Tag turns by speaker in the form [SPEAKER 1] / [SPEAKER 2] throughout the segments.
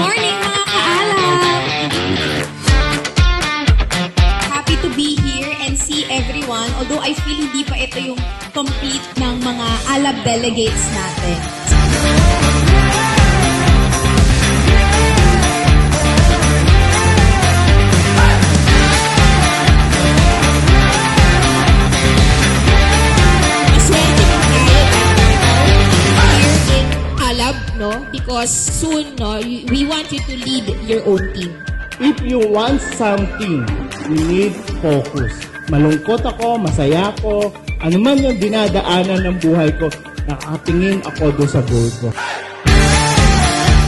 [SPEAKER 1] morning mga kaalam! Happy to be here and see everyone. Although I feel hindi pa ito yung complete ng mga ALAB delegates natin.
[SPEAKER 2] No? Because soon, no, we want you to lead your own team.
[SPEAKER 3] If you want something, you need focus. Malungkot ako, masaya ako, ano man yung dinadaanan ng buhay ko, nakatingin ako doon sa goal ko.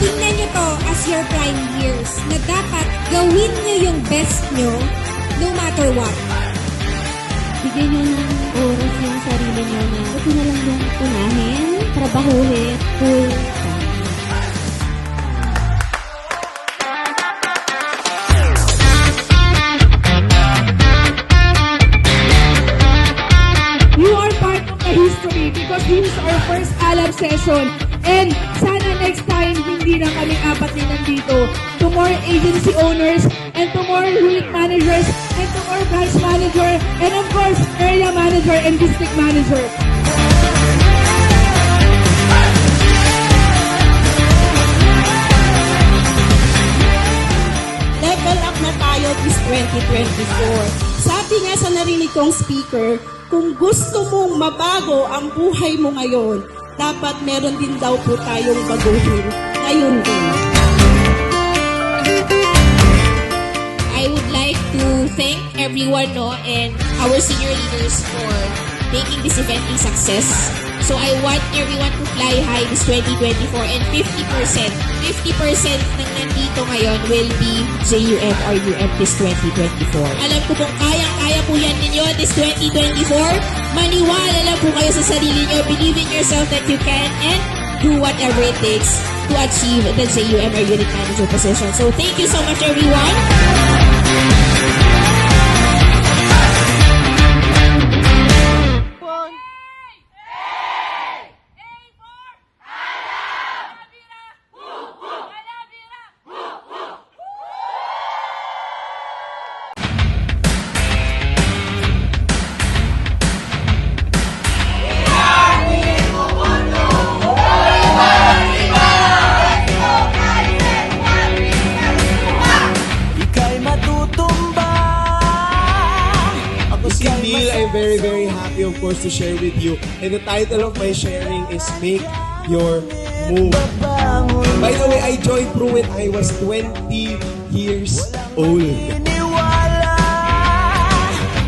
[SPEAKER 1] Tingnan nyo to as your prime years na dapat gawin nyo yung best nyo no matter what.
[SPEAKER 4] Bigyan nyo ng oras yung sarili nyo na ito na lang yung unahin, trabahuhin, full time.
[SPEAKER 5] You are part of the history because this is our first ALAB session. And sana next time, hindi na kami apat din nandito. To more agency owners, and to more unit managers, and to more branch manager, and of course, area manager and district manager.
[SPEAKER 6] Level up na tayo this 2024. Sabi nga sa narinig kong speaker, kung gusto mong mabago ang buhay mo ngayon, dapat meron din daw po tayong baguhin ngayon din.
[SPEAKER 2] I would like to thank everyone, no, and our senior leaders for making this event a success. So I want everyone to fly high this 2024 and 50% ng nandito ngayon will be JUM or UM this 2024. Alam ko pong kayang-kaya po yan ninyo this 2024. Maniwala lang po kayo sa sarili nyo. Believe in yourself that you can and do whatever it takes to achieve the JUM or unit manager position. So thank you so much everyone.
[SPEAKER 7] Neil, I'm very, very happy, of course, to share with you. And the title of my sharing is Make Your Move. By the way, I joined Pru when I was 20 years old.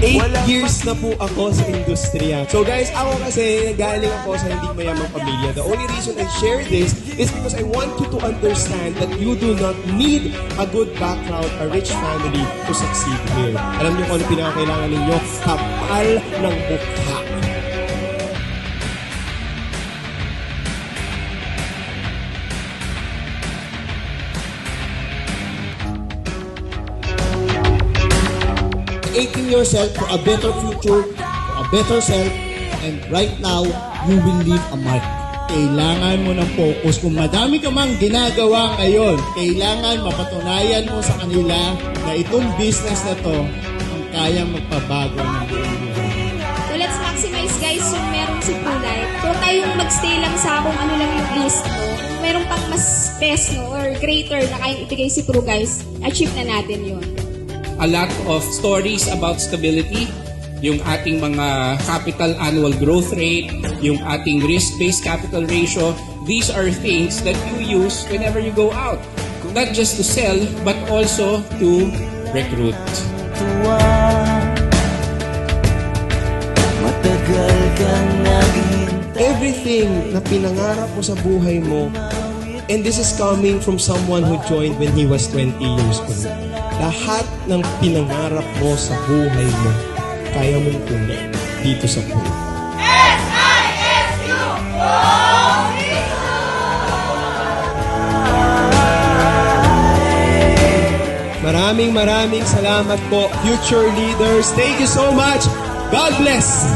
[SPEAKER 7] 8 years na po ako sa industriya. So guys, ako kasi galing ako sa hindi mayamang pamilya. The only reason I share this is because I want you to understand that you do not need a good background, a rich family to succeed here. Alam niyo kung ano pinakakailangan ninyo? Kapal ng mukha.
[SPEAKER 8] Creating yourself for a better future, for a better self, and right now, you will leave a mark.
[SPEAKER 3] Kailangan mo ng focus. Kung madami ka mang ginagawa ngayon, kailangan mapatunayan mo sa kanila na itong business na to ang kayang magpabago ng buong buhay.
[SPEAKER 1] So let's maximize guys yung meron si Prulight. So tayong magstay lang sa kung ano lang yung list mo. Meron pang mas best no, or greater na kayang ibigay si Pru guys, achieve na natin yun.
[SPEAKER 9] A lot of stories about stability, yung ating mga capital annual growth rate, yung ating risk-based capital ratio. These are things that you use whenever you go out. Not just to sell, but also to recruit.
[SPEAKER 7] Everything na pinangarap mo sa buhay mo, and this is coming from someone who joined when he was 20 years old. Lahat ng pinangarap mo sa buhay mo, kaya mong kunin dito sa Pru.
[SPEAKER 10] SISU!
[SPEAKER 7] Maraming salamat po, future leaders. Thank you so much. God bless.